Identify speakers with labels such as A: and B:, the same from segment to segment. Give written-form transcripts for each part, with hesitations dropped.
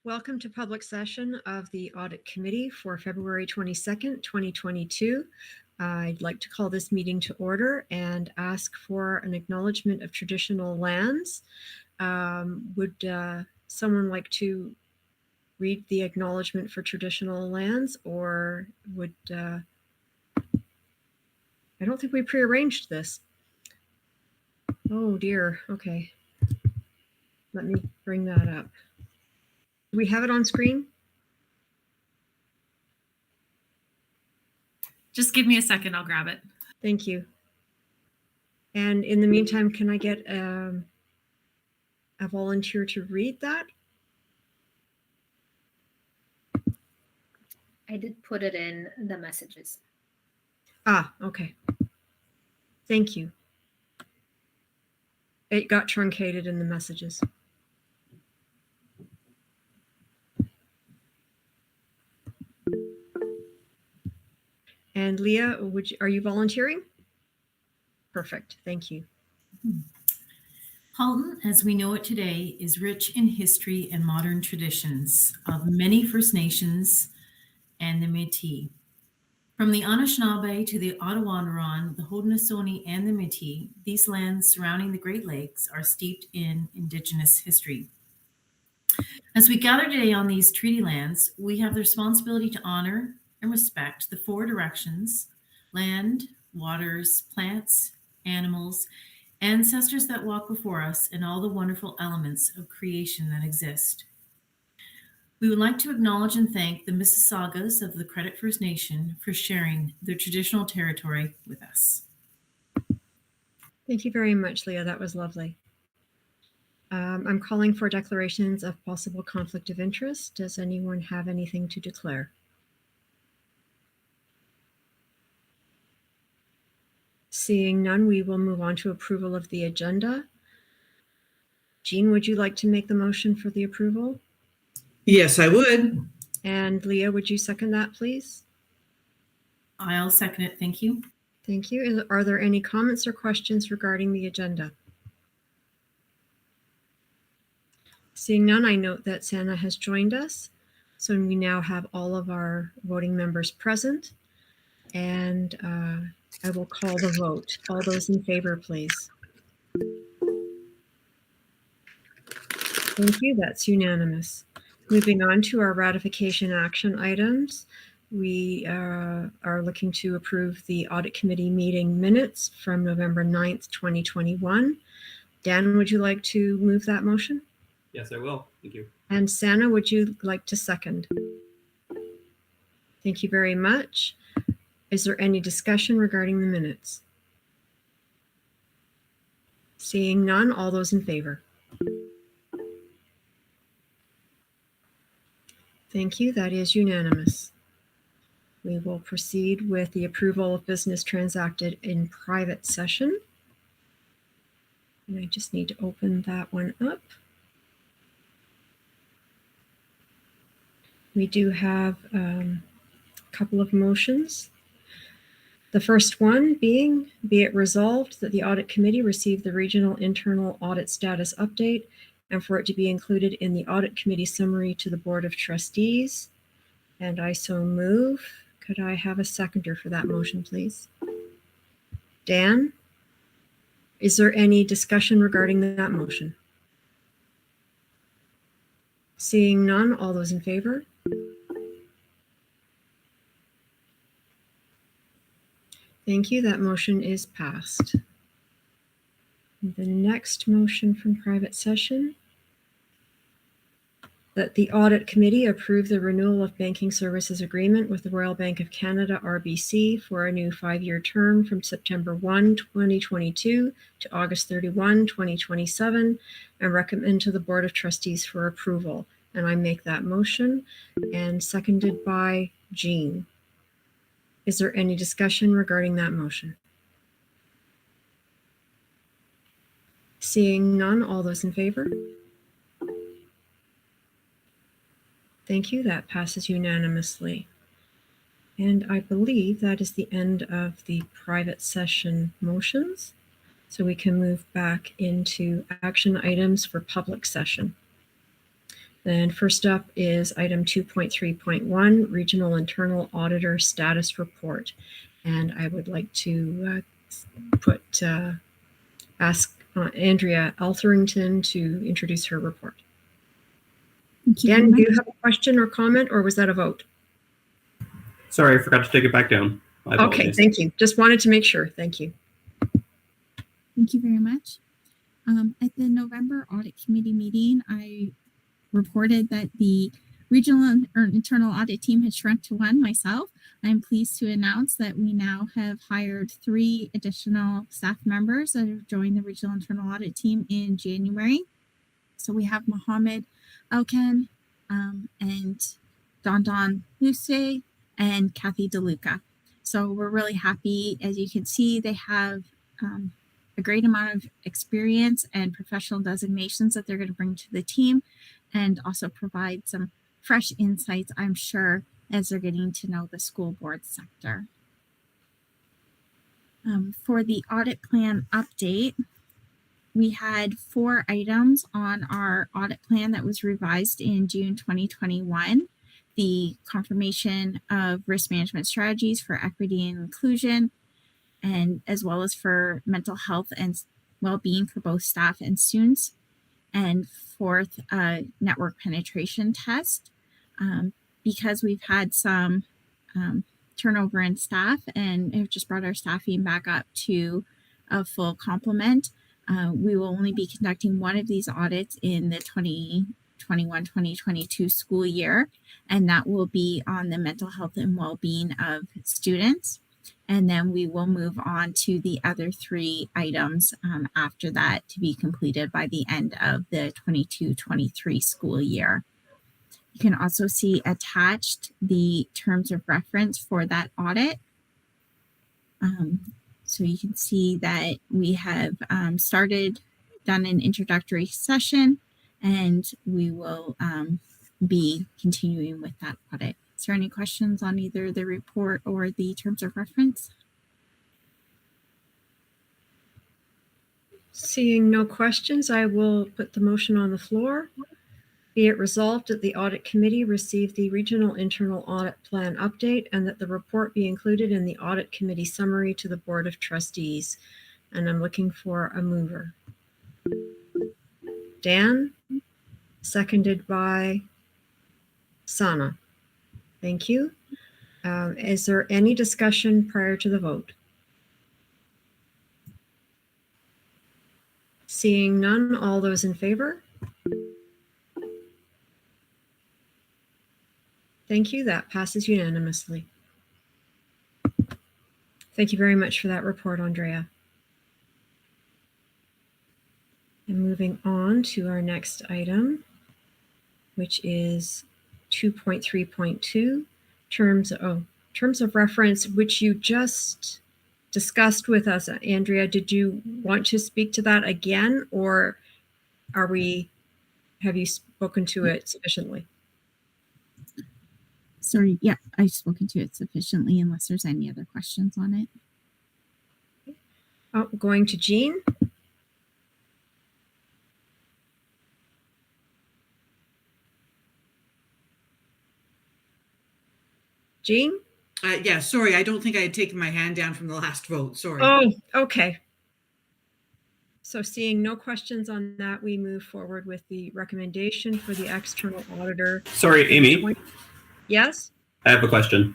A: Welcome to public session of the Audit Committee for February 22nd, 2022. I'd like to call this meeting to order and ask for an acknowledgement of traditional lands. Would someone like to read the acknowledgement for traditional lands, or would... I don't think we prearranged this. Oh dear, okay. Let me bring that up. Do we have it on screen?
B: Just give me a second, I'll grab it.
A: Thank you. And in the meantime, can I get a volunteer to read that?
C: I did put it in the messages.
A: Ah, okay. Thank you. It got truncated in the messages. And Leah, are you volunteering? Perfect, thank you.
D: Halton, as we know it today, is rich in history and modern traditions of many First Nations and the Métis. From the Anishinaabe to the Ottawandaron, the Haudenosaunee, and the Métis, these lands surrounding the Great Lakes are steeped in Indigenous history. As we gather today on these treaty lands, we have the responsibility to honor and respect the four directions: land, waters, plants, animals, ancestors that walk before us, and all the wonderful elements of creation that exist. We would like to acknowledge and thank the Mississaugas of the Credit First Nation for sharing their traditional territory with us.
A: Thank you very much, Leah. That was lovely. I'm calling for declarations of possible conflict of interest. Does anyone have anything to declare? Seeing none, we will move on to approval of the agenda. Jean, would you like to make the motion for the approval?
E: Yes, I would.
A: And Leah, would you second that, please?
D: I'll second it. Thank you.
A: Thank you. Are there any comments or questions regarding the agenda? Seeing none, I note that Sana has joined us. So we now have all of our voting members present. And I will call the vote. All those in favor, please. Thank you. That's unanimous. Moving on to our ratification action items. We are looking to approve the Audit Committee meeting minutes from November 9th, 2021. Dan, would you like to move that motion?
F: Yes, I will. Thank you.
A: And Sana, would you like to second? Thank you very much. Is there any discussion regarding the minutes? Seeing none, all those in favor? Thank you. That is unanimous. We will proceed with the approval of business transacted in private session. And I just need to open that one up. We do have a couple of motions. The first one being, be it resolved that the Audit Committee receive the Regional Internal Audit Status Update and for it to be included in the Audit Committee summary to the Board of Trustees. And I so move. Could I have a seconder for that motion, please? Dan? Is there any discussion regarding that motion? Seeing none, all those in favor? Thank you. That motion is passed. The next motion from private session, that the Audit Committee approve the renewal of banking services agreement with the Royal Bank of Canada, RBC, for a new 5-year term from September 1, 2022 to August 31, 2027, and recommend to the Board of Trustees for approval. And I make that motion, and seconded by Jean. Is there any discussion regarding that motion? Seeing none, all those in favor? Thank you. That passes unanimously. And I believe that is the end of the private session motions. So we can move back into action items for public session. And first up is item 2.3.1, Regional Internal Auditor Status Report. And I would like to ask Andrea Altherington to introduce her report.
G: Thank you very
A: Dan, do
G: much.
A: you have a question or comment, or was that a vote?
F: Sorry, I forgot to take it back down. My
A: Okay,
F: apologies.
A: thank you. Just wanted to make sure. Thank you.
G: Thank you very much. At the November Audit Committee meeting, I reported that the Regional Internal Audit team had shrunk to one, myself. I'm pleased to announce that we now have hired 3 additional staff members that have joined the Regional Internal Audit team in January. So we have Mohammed Alkan and Don Luce and Kathy DeLuca. So we're really happy. As you can see, they have a great amount of experience and professional designations that they're going to bring to the team, and also provide some fresh insights, I'm sure, as they're getting to know the school board sector. For the audit plan update, we had 4 items on our audit plan that was revised in June 2021. The confirmation of risk management strategies for equity and inclusion, and as well as for mental health and well-being for both staff and students. And 4th, network penetration test. Because we've had some turnover in staff and have just brought our staffing back up to a full complement, we will only be conducting one of these audits in the 2021-2022 school year, and that will be on the mental health and well-being of students. And then we will move on to the other 3 items after that to be completed by the end of the 22-23 school year. You can also see attached the terms of reference for that audit. So you can see that we have done an introductory session, and we will be continuing with that audit. Is there any questions on either the report or the terms of reference?
A: Seeing no questions, I will put the motion on the floor. Be it resolved that the Audit Committee receive the Regional Internal Audit Plan update, and that the report be included in the Audit Committee summary to the Board of Trustees. And I'm looking for a mover. Dan, seconded by Sana. Thank you. Is there any discussion prior to the vote? Seeing none, all those in favor? Thank you. That passes unanimously. Thank you very much for that report, Andrea. And moving on to our next item, which is 2.3.2, terms of reference, which you just discussed with us. Andrea, did you want to speak to that again, or have you spoken to it sufficiently?
G: Sorry, yeah, I've spoken to it sufficiently unless there's any other questions on it.
A: Oh, going to Jean. Jean?
E: Yeah, sorry, I don't think I had taken my hand down from the last vote. Sorry.
A: Oh, okay. So seeing no questions on that, we move forward with the recommendation for the external auditor.
F: Sorry, Amy,
A: Yes?
F: I have a question.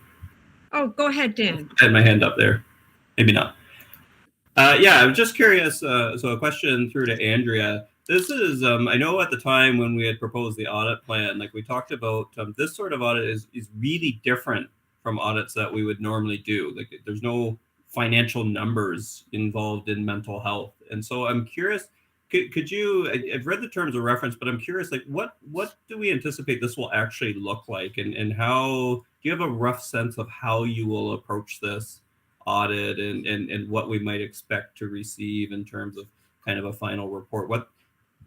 A: Oh, go ahead, Dan.
F: I had my hand up there. Maybe not. Yeah, I was just curious. So a question through to Andrea. This is, I know at the time when we had proposed the audit plan, like we talked about, this sort of audit is really different from audits that we would normally do. Like there's no financial numbers involved in mental health. And so I'm curious, could you, I've read the terms of reference, but I'm curious, like what do we anticipate this will actually look like? And how, do you have a rough sense of how you will approach this audit and what we might expect to receive in terms of kind of a final report?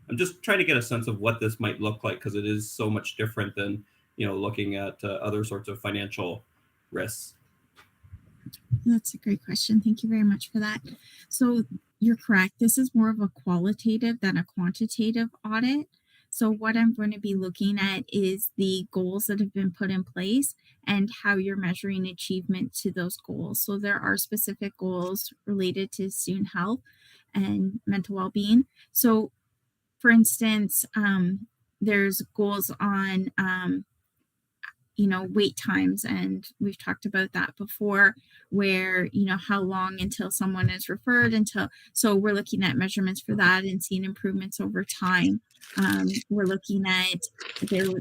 F: I'm just trying to get a sense of what this might look like, because it is so much different than, looking at other sorts of financial risks.
G: That's a great question. Thank you very much for that. So you're correct. This is more of a qualitative than a quantitative audit. So what I'm going to be looking at is the goals that have been put in place and how you're measuring achievement to those goals. So there are specific goals related to student health and mental well-being. So for instance, there's goals on wait times, and we've talked about that before, where how long until someone is referred, so we're looking at measurements for that and seeing improvements over time. We're looking at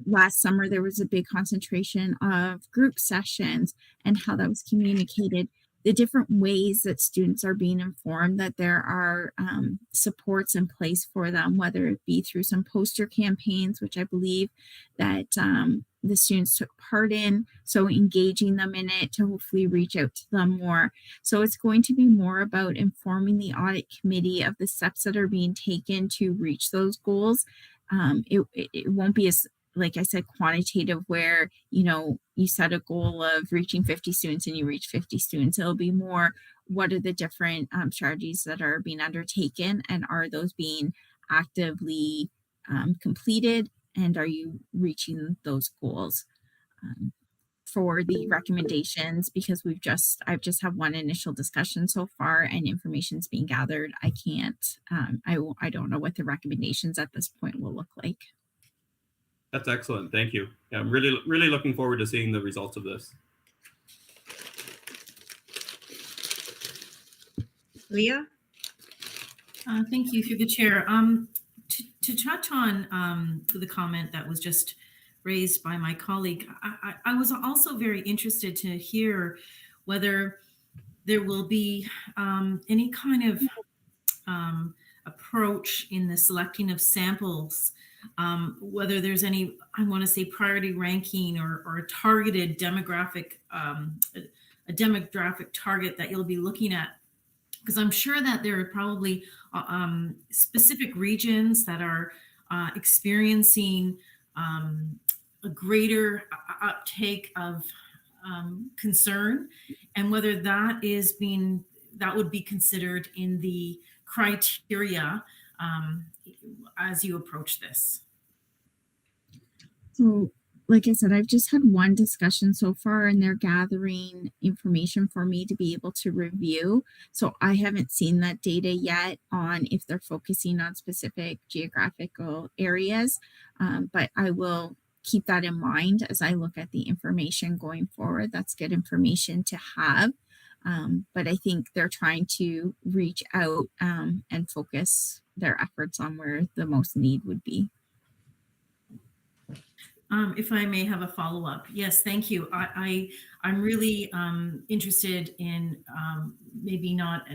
G: last summer there was a big concentration of group sessions and how that was communicated, the different ways that students are being informed that there are supports in place for them, whether it be through some poster campaigns, which I believe that the students took part in, so engaging them in it to hopefully reach out to them more. So it's going to be more about informing the audit committee of the steps that are being taken to reach those goals. It won't be as, like I said, quantitative where, you set a goal of reaching 50 students and you reach 50 students. It'll be more, what are the different strategies that are being undertaken, and are those being actively completed, and are you reaching those goals? For the recommendations, because I've just had one initial discussion so far and information's being gathered, I can't, I don't know what the recommendations at this point will look like.
F: That's excellent. Thank you. Yeah, I'm really looking forward to seeing the results of this.
A: Leah?
D: Thank you, through the chair. To touch on the comment that was just raised by my colleague, I was also very interested to hear whether there will be any kind of approach in the selecting of samples, whether there's any, I want to say, priority ranking or a targeted demographic, a demographic target that you'll be looking at. Because I'm sure that there are probably specific regions that are experiencing a greater uptake of concern, and whether that would be considered in the criteria as you approach this.
G: So, like I said, I've just had one discussion so far, and they're gathering information for me to be able to review. So I haven't seen that data yet on if they're focusing on specific geographical areas, but I will keep that in mind as I look at the information going forward. That's good information to have. But I think they're trying to reach out and focus their efforts on where the most need would be.
D: If I may have a follow-up. Yes, thank you. I'm really interested in maybe not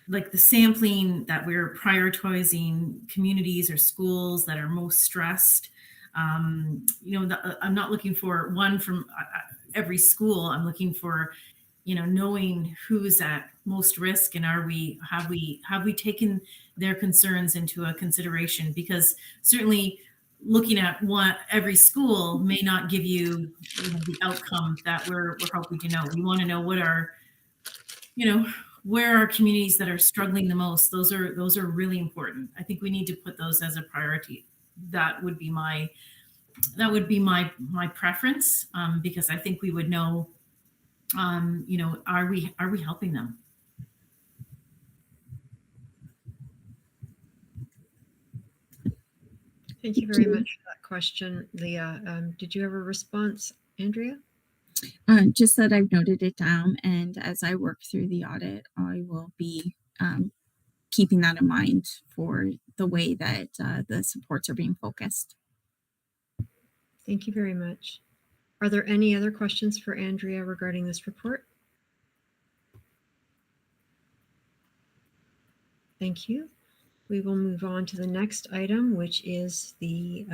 D: like the sampling that we're prioritizing communities or schools that are most stressed. I'm not looking for one from every school. I'm looking for, knowing who's at most risk, and have we taken their concerns into a consideration? Because certainly looking at every school may not give you, the outcome that we're hoping to know. We want to know what are, where are communities that are struggling the most. Those are really important. I think we need to put those as a priority. That would be my preference, because I think we would know, are we helping them?
A: Thank you very much for that question, Leah. Did you have a response, Andrea?
G: Just that I've noted it down, and as I work through the audit, I will be keeping that in mind for the way that the supports are being focused.
A: Thank you very much. Are there any other questions for Andrea regarding this report? Thank you. We will move on to the next item, which is the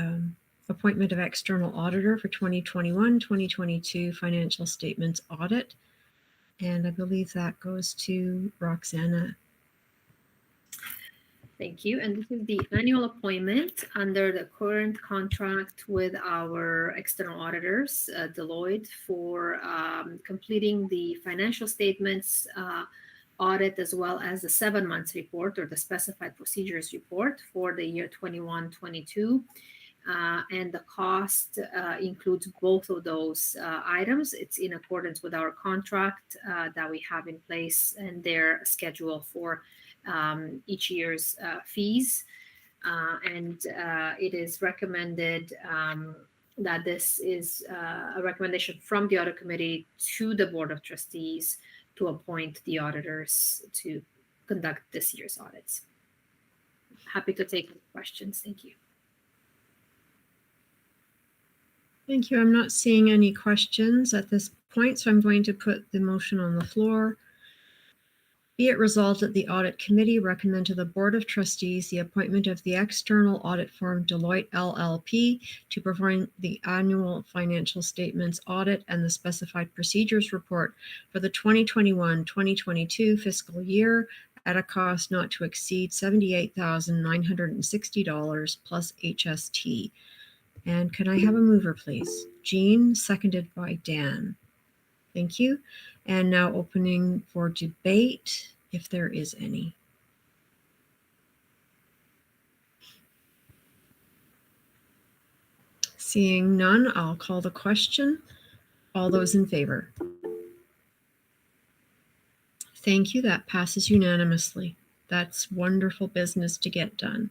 A: appointment of external auditor for 2021-2022 financial statements audit. And I believe that goes to Roxana.
C: Thank you. And this is the annual appointment under the current contract with our external auditors, Deloitte, for completing the financial statements audit as well as the 7 months report or the specified procedures report for the year 21-22. And the cost includes both of those items. It's in accordance with our contract that we have in place and their schedule for each year's fees. And it is recommended that this is a recommendation from the Audit Committee to the Board of Trustees to appoint the auditors to conduct this year's audits. Happy to take questions. Thank you.
A: Thank you. I'm not seeing any questions at this point, so I'm going to put the motion on the floor. Be it resolved that the Audit Committee recommend to the Board of Trustees the appointment of the external audit firm Deloitte LLP to perform the annual financial statements audit and the specified procedures report for the 2021-2022 fiscal year at a cost not to exceed $78,960 plus HST. And can I have a mover, please? Jean, seconded by Dan. Thank you. And now opening for debate, if there is any. Seeing none, I'll call the question. All those in favor? Thank you. That passes unanimously. That's wonderful business to get done.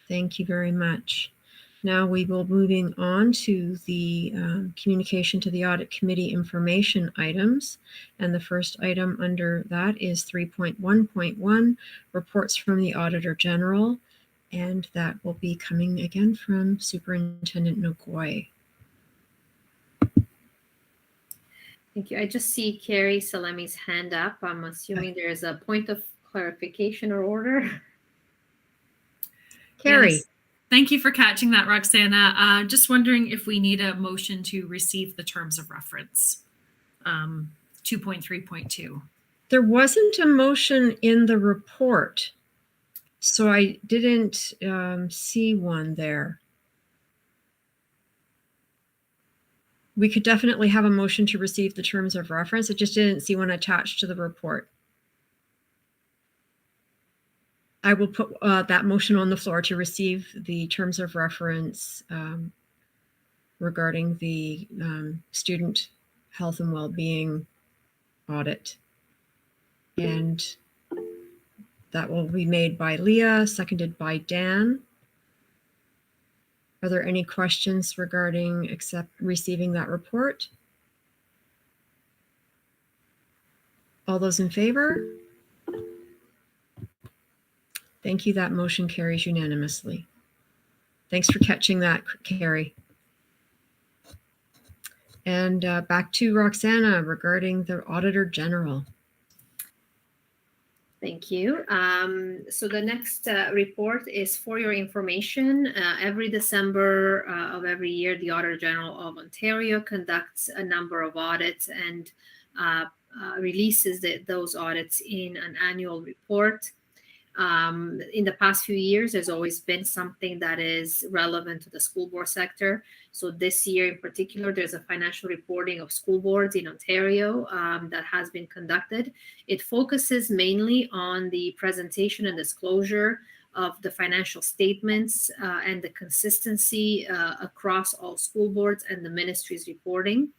A: Thank you very much. Now we will moving on to the communication to the Audit Committee information items. And the first item under that is 3.1.1, reports from the Auditor General. And that will be coming again from Superintendent Nogoi.
C: Thank you. I just see Carrie Salemi's hand up. I'm assuming there is a point of clarification or order.
A: Carrie.
B: Yes. Thank you for catching that, Roxana. Just wondering if we need a motion to receive the terms of reference, 2.3.2.
A: There wasn't a motion in the report, so I didn't see one there. We could definitely have a motion to receive the terms of reference. I just didn't see one attached to the report. I will put that motion on the floor to receive the terms of reference regarding the student health and well-being audit. And that will be made by Leah, seconded by Dan. Are there any questions regarding receiving that report? All those in favor? Thank you. That motion carries unanimously. Thanks for catching that, Carrie. And back to Roxana regarding the Auditor General.
C: Thank you. So the next report is for your information. Every December of every year, the Auditor General of Ontario conducts a number of audits and releases those audits in an annual report. In the past few years, there's always been something that is relevant to the school board sector. So this year in particular, there's a financial reporting of school boards in Ontario that has been conducted. It focuses mainly on the presentation and disclosure of the financial statements and the consistency across all school boards and the ministry's reporting.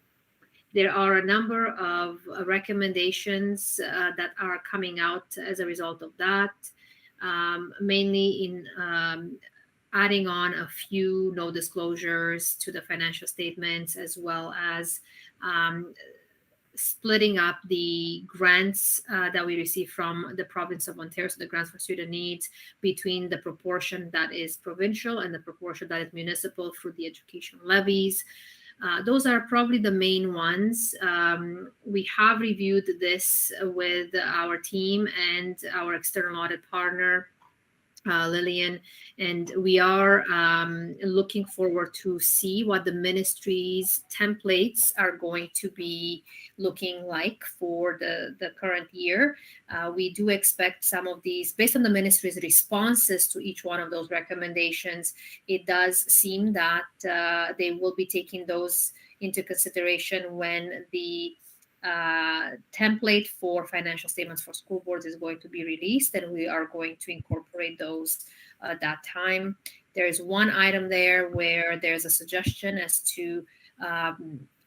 C: There are a number of recommendations that are coming out as a result of that. Mainly in adding on a few no disclosures to the financial statements, as well as splitting up the grants that we receive from the province of Ontario, so the grants for student needs, between the proportion that is provincial and the proportion that is municipal through the educational levies. Those are probably the main ones. We have reviewed this with our team and our external audit partner, Lillian, and we are looking forward to see what the ministry's templates are going to be looking like for the current year. We do expect some of these, based on the ministry's responses to each one of those recommendations, it does seem that they will be taking those into consideration when the template for financial statements for school boards is going to be released, and we are going to incorporate those at that time. There is one item there where there's a suggestion as to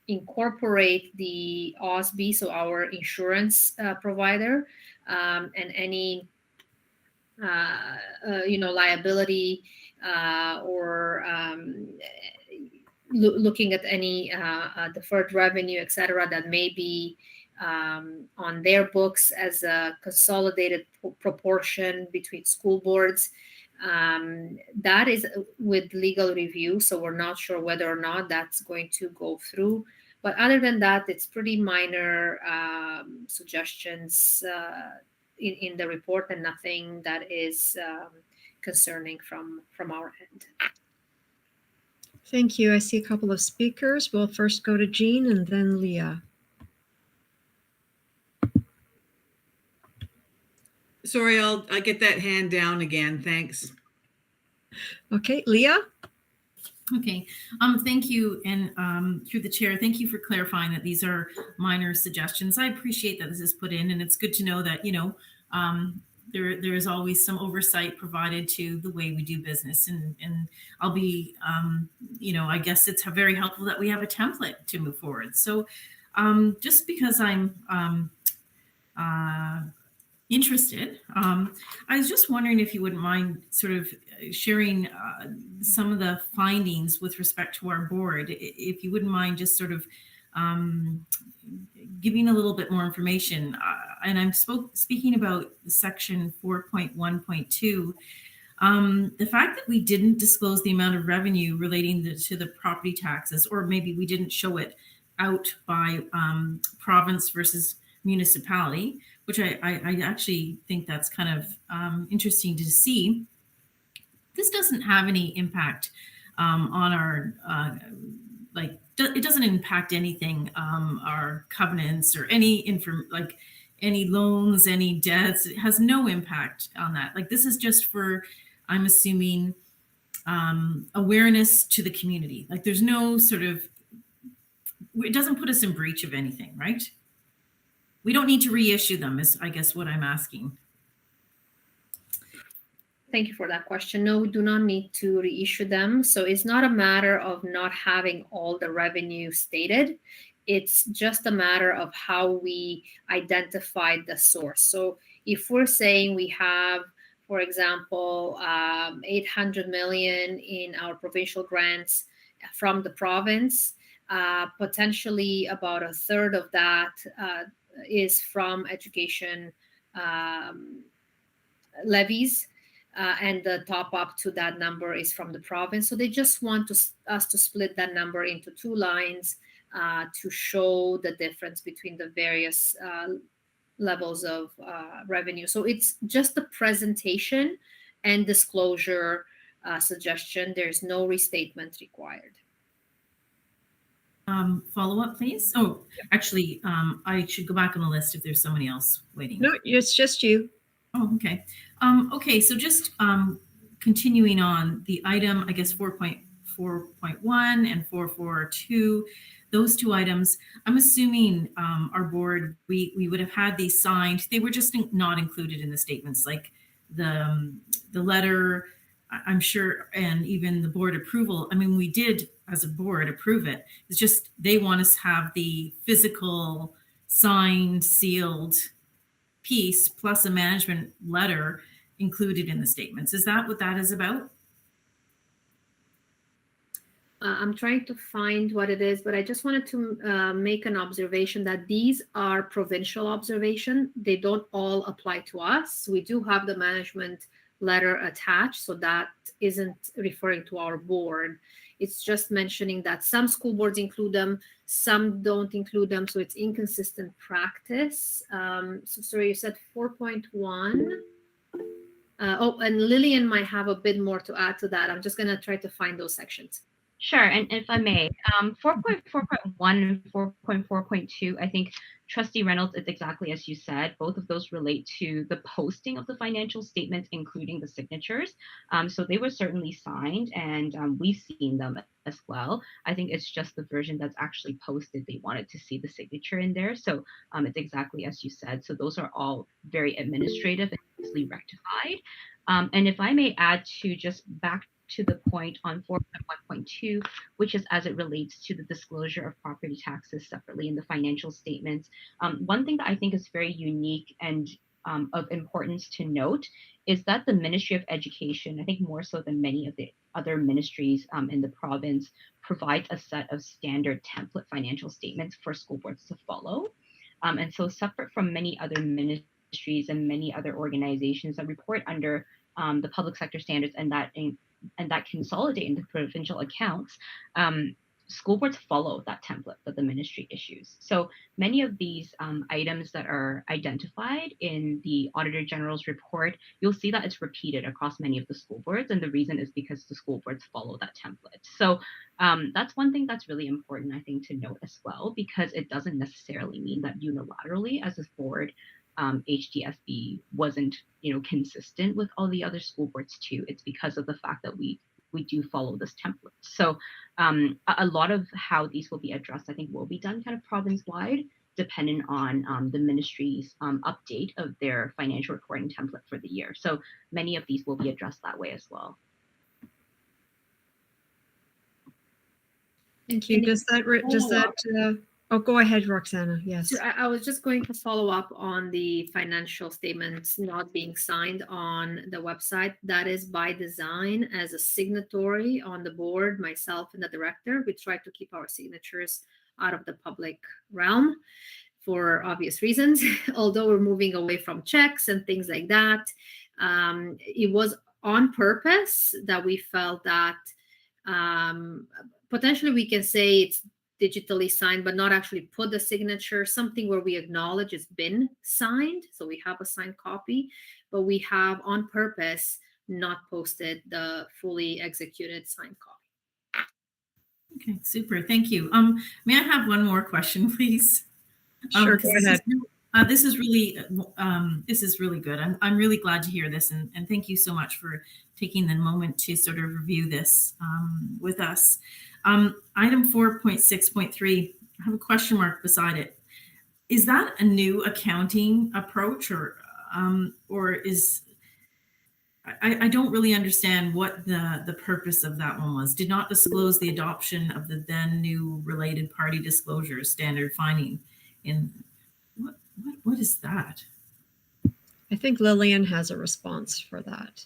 C: incorporate the OSB, so our insurance provider, and any liability or looking at any deferred revenue, et cetera, that may be on their books as a consolidated proportion between school boards. That is with legal review, so we're not sure whether or not that's going to go through. But other than that, it's pretty minor suggestions in the report, and nothing that is concerning from our end.
A: Thank you. I see a couple of speakers. We'll first go to Jean and then Leah.
E: Sorry, I'll get that hand down again. Thanks.
A: Okay, Leah?
D: Okay, thank you. And through the chair, thank you for clarifying that these are minor suggestions. I appreciate that this is put in, and it's good to know that, there is always some oversight provided to the way we do business. And I'll be, I guess it's very helpful that we have a template to move forward. So just because I'm interested, I was just wondering if you wouldn't mind sort of sharing some of the findings with respect to our board, if you wouldn't mind just sort of giving a little bit more information. And I'm speaking about section 4.1.2. The fact that we didn't disclose the amount of revenue relating to the property taxes, or maybe we didn't show it out by province versus municipality, which I actually think that's kind of interesting to see. This doesn't have any impact on our, it doesn't impact anything, our covenants or any any loans, any debts. It has no impact on that. This is just for, I'm assuming, awareness to the community. There's no sort of, it doesn't put us in breach of anything, right? We don't need to reissue them, is I guess what I'm asking.
C: Thank you for that question. No, we do not need to reissue them. So it's not a matter of not having all the revenue stated. It's just a matter of how we identify the source. So if we're saying we have, for example, 800 million in our provincial grants from the province, potentially about a third of that is from education levies, and the top up to that number is from the province. So they just want us to split that number into two lines to show the difference between the various levels of revenue. So it's just a presentation and disclosure suggestion. There's no restatement required.
D: Follow up, please. Oh, actually, I should go back on the list if there's somebody else waiting.
A: No, it's just you.
D: Oh, okay. Okay, so just continuing on the item, I guess 4.4.1 and 4.4.2, those two items, I'm assuming our board, we would have had these signed. They were just not included in the statements, like the letter, I'm sure, and even the board approval. I mean, we did as a board approve it. It's just they want us to have the physical signed, sealed piece plus a management letter included in the statements. Is that what that is about?
C: I'm trying to find what it is, but I just wanted to make an observation that these are provincial observation. They don't all apply to us. We do have the management letter attached, so that isn't referring to our board. It's just mentioning that some school boards include them, some don't include them, so it's inconsistent practice. So sorry, you said 4.1. Oh, and Lillian might have a bit more to add to that. I'm just going to try to find those sections.
H: Sure, and if I may, 4.4.1 and 4.4.2, I think Trustee Reynolds, it's exactly as you said. Both of those relate to the posting of the financial statements, including the signatures. So they were certainly signed, and we've seen them as well. I think it's just the version that's actually posted. They wanted to see the signature in there. So it's exactly as you said. So those are all very administrative and easily rectified. And if I may add to just back to the point on 4.1.2, which is as it relates to the disclosure of property taxes separately in the financial statements. One thing that I think is very unique and of importance to note is that the Ministry of Education, I think more so than many of the other ministries in the province, provides a set of standard template financial statements for school boards to follow. And so separate from many other ministries and many other organizations that report under the public sector standards and that consolidate into provincial accounts, school boards follow that template that the ministry issues. So many of these items that are identified in the Auditor General's report, you'll see that it's repeated across many of the school boards. And the reason is because the school boards follow that template. So that's one thing that's really important, I think, to note as well, because it doesn't necessarily mean that unilaterally as a board, HDSB wasn't, consistent with all the other school boards too. It's because of the fact that we do follow this template. So a lot of how these will be addressed, I think, will be done kind of province-wide, depending on the ministry's update of their financial reporting template for the year. So many of these will be addressed that way as well.
A: Thank you. Oh, go ahead, Roxana. Yes.
C: So I was just going to follow up on the financial statements not being signed on the website. That is by design. As a signatory on the board, myself and the director, we try to keep our signatures out of the public realm for obvious reasons. Although we're moving away from checks and things like that, it was on purpose that we felt that potentially we can say it's digitally signed, but not actually put the signature, something where we acknowledge it's been signed. So we have a signed copy, but we have on purpose not posted the fully executed signed copy.
D: Okay, super. Thank you. May I have one more question, please?
A: Sure, go ahead.
D: This is really good. I'm really glad to hear this, and thank you so much for taking the moment to sort of review this with us. Item 4.6.3, I have a question mark beside it. Is that a new accounting approach, or is I don't really understand what the purpose of that one was. Did not disclose the adoption of the then new related party disclosure standard finding in what is that?
A: I think Lillian has a response for that.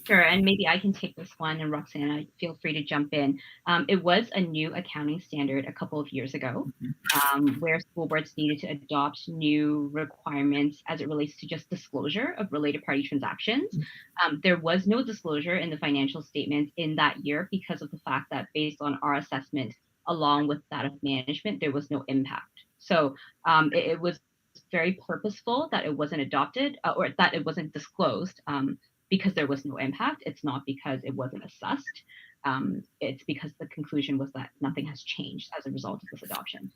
H: Sure, and maybe I can take this one, and Roxana, feel free to jump in. It was a new accounting standard a couple of years ago, where school boards needed to adopt new requirements as it relates to just disclosure of related party transactions. There was no disclosure in the financial statements in that year because of the fact that based on our assessment, along with that of management, there was no impact. So it was very purposeful that it wasn't adopted or that it wasn't disclosed. Because there was no impact. It's not because it wasn't assessed. It's because the conclusion was that nothing has changed as a result of this adoption.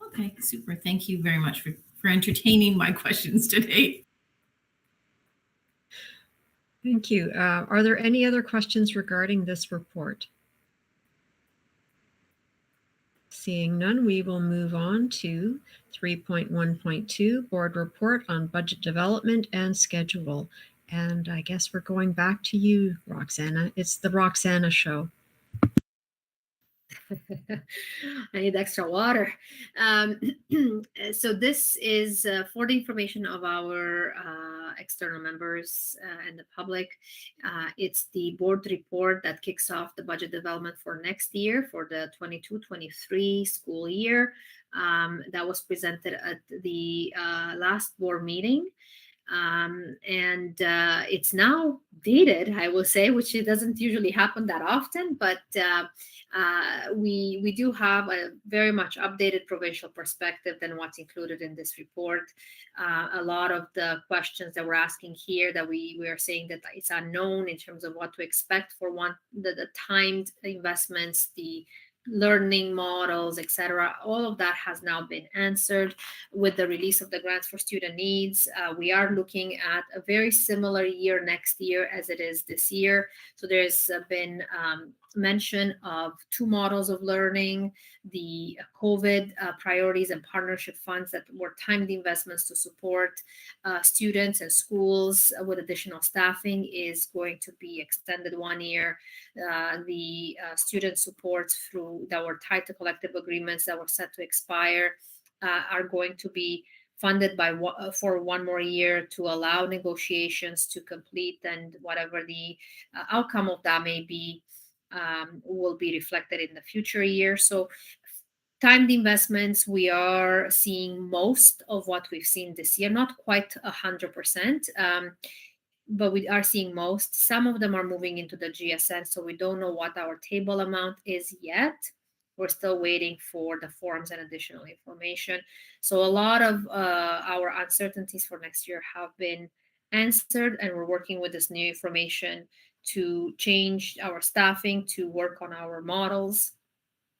D: Okay, super. Thank you very much for entertaining my questions today.
A: Thank you. Are there any other questions regarding this report? Seeing none, we will move on to 3.1.2, Board Report on Budget Development and Schedule. And I guess we're going back to you, Roxana. It's the Roxana show.
C: I need extra water. So this is for the information of our external members and the public. It's the board report that kicks off the budget development for next year, for the 22-23 school year. That was presented at the last board meeting. And it's now dated, I will say, which it doesn't usually happen that often, but we do have a very much updated provincial perspective than what's included in this report. A lot of the questions that we're asking here that we are saying that it's unknown in terms of what to expect for the timed investments, the learning models, etc. All of that has now been answered with the release of the grants for student needs. We are looking at a very similar year next year as it is this year. So there's been mention of 2 models of learning, the COVID priorities and partnership funds that were timed investments to support students and schools with additional staffing is going to be extended 1 year. The student supports that were tied to collective agreements that were set to expire are going to be funded for 1 more year to allow negotiations to complete, and whatever the outcome of that may be will be reflected in the future year. So timed investments, we are seeing most of what we've seen this year, not quite 100%, but we are seeing most. Some of them are moving into the GSN, so we don't know what our table amount is yet. We're still waiting for the forms and additional information. So a lot of our uncertainties for next year have been answered, and we're working with this new information to change our staffing, to work on our models.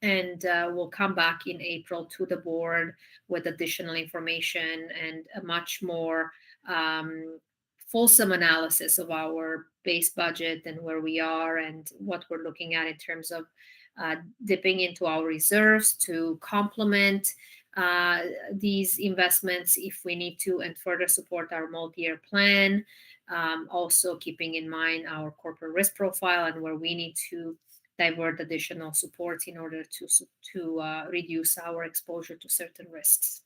C: And we'll come back in April to the board with additional information and a much more fulsome analysis of our base budget and where we are and what we're looking at in terms of dipping into our reserves to complement these investments if we need to, and further support our multi-year plan. Also keeping in mind our corporate risk profile and where we need to divert additional supports in order to reduce our exposure to certain risks.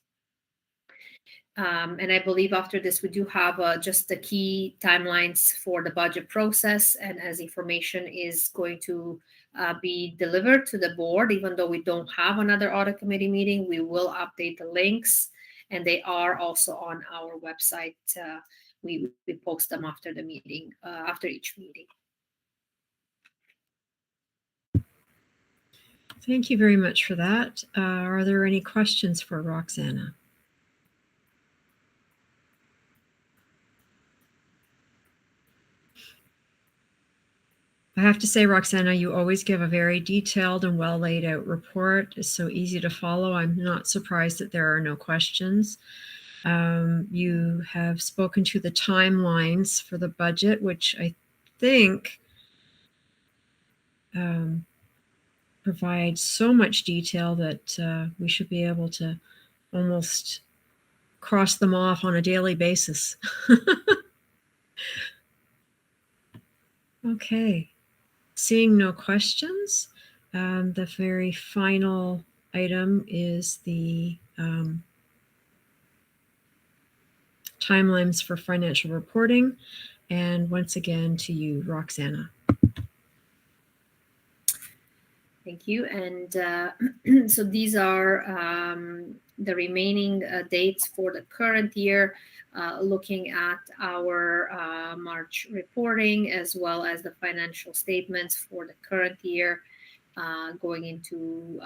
C: And I believe after this, we do have just the key timelines for the budget process. And as information is going to be delivered to the board, even though we don't have another audit committee meeting, we will update the links, and they are also on our website. We post them after the meeting, after each meeting.
A: Thank you very much for that. Are there any questions for Roxana? I have to say, Roxana, you always give a very detailed and well laid out report. It's so easy to follow. I'm not surprised that there are no questions. You have spoken to the timelines for the budget, which I think provides so much detail that we should be able to almost cross them off on a daily basis. Okay. Seeing no questions, the very final item is the timelines for financial reporting. And once again to you, Roxana.
C: Thank you. And so these are the remaining dates for the current year, looking at our March reporting as well as the financial statements for the current year going into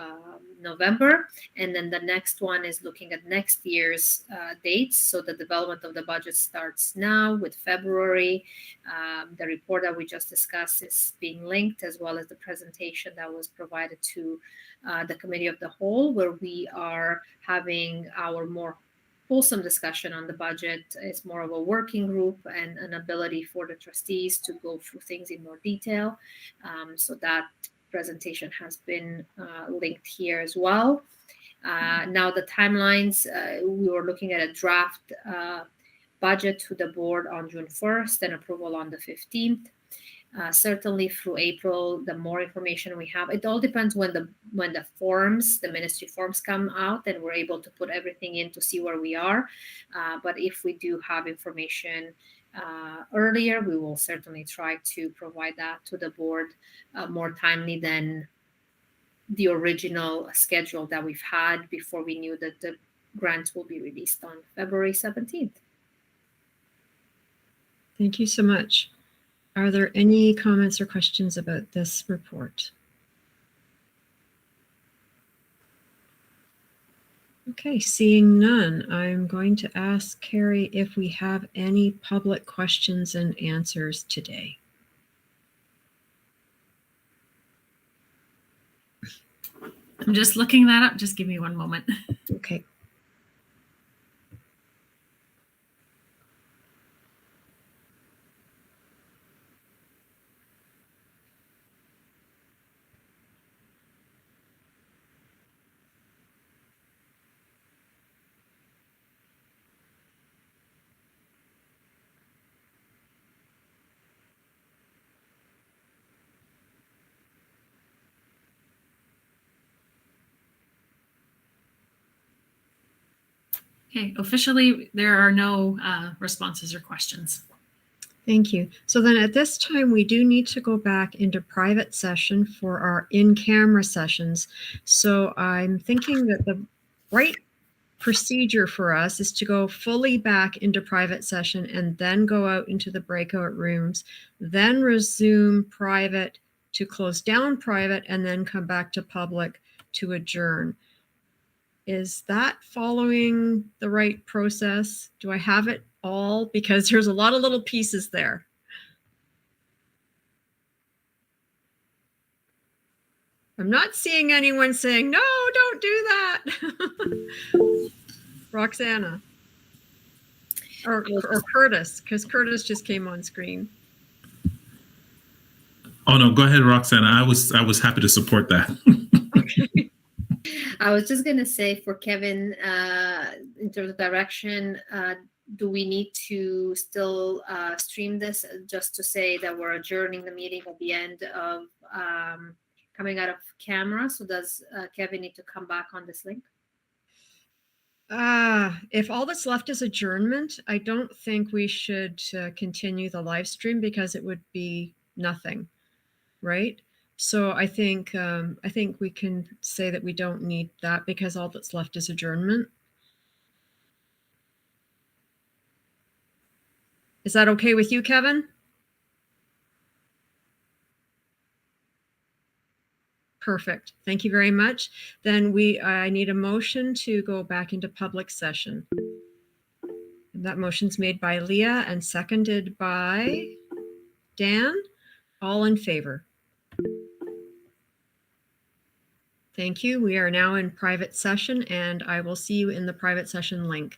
C: November. And then the next one is looking at next year's dates. So the development of the budget starts now with February. The report that we just discussed is being linked, as well as the presentation that was provided to the Committee of the Whole, where we are having our more wholesome discussion on the budget. It's more of a working group and an ability for the trustees to go through things in more detail. So that presentation has been linked here as well. Now the timelines, we were looking at a draft budget to the board on June 1st and approval on the 15th. Certainly through April, the more information we have, it all depends when the ministry forms come out and we're able to put everything in to see where we are. But if we do have information earlier, we will certainly try to provide that to the board more timely than the original schedule that we've had before we knew that the grants will be released on February 17th.
A: Thank you so much. Are there any comments or questions about this report? Okay, seeing none, I'm going to ask Carrie if we have any public questions and answers today.
B: I'm just looking that up. Just give me one moment.
A: Okay.
B: Okay, officially, there are no responses or questions.
A: Thank you. So then at this time, we do need to go back into private session for our in-camera sessions. So I'm thinking that the right procedure for us is to go fully back into private session and then go out into the breakout rooms, then resume private to close down private, and then come back to public to adjourn. Is that following the right process? Do I have it all? Because there's a lot of little pieces there. I'm not seeing anyone saying, no, don't do that. Roxana. Or Curtis, because Curtis just came on screen.
I: Oh no, go ahead, Roxana. I was happy to support that.
A: Okay.
C: I was just going to say for Kevin, in terms of direction, do we need to still stream this just to say that we're adjourning the meeting at the end of coming out of camera? So does Kevin need to come back on this link?
A: If all that's left is adjournment, I don't think we should continue the live stream because it would be nothing, right? So I think we can say that we don't need that because all that's left is adjournment. Is that okay with you, Kevin? Perfect. Thank you very much. Then I need a motion to go back into public session. And that motion's made by Leah and seconded by Dan. All in favor? Thank you. We are now in private session, and I will see you in the private session link.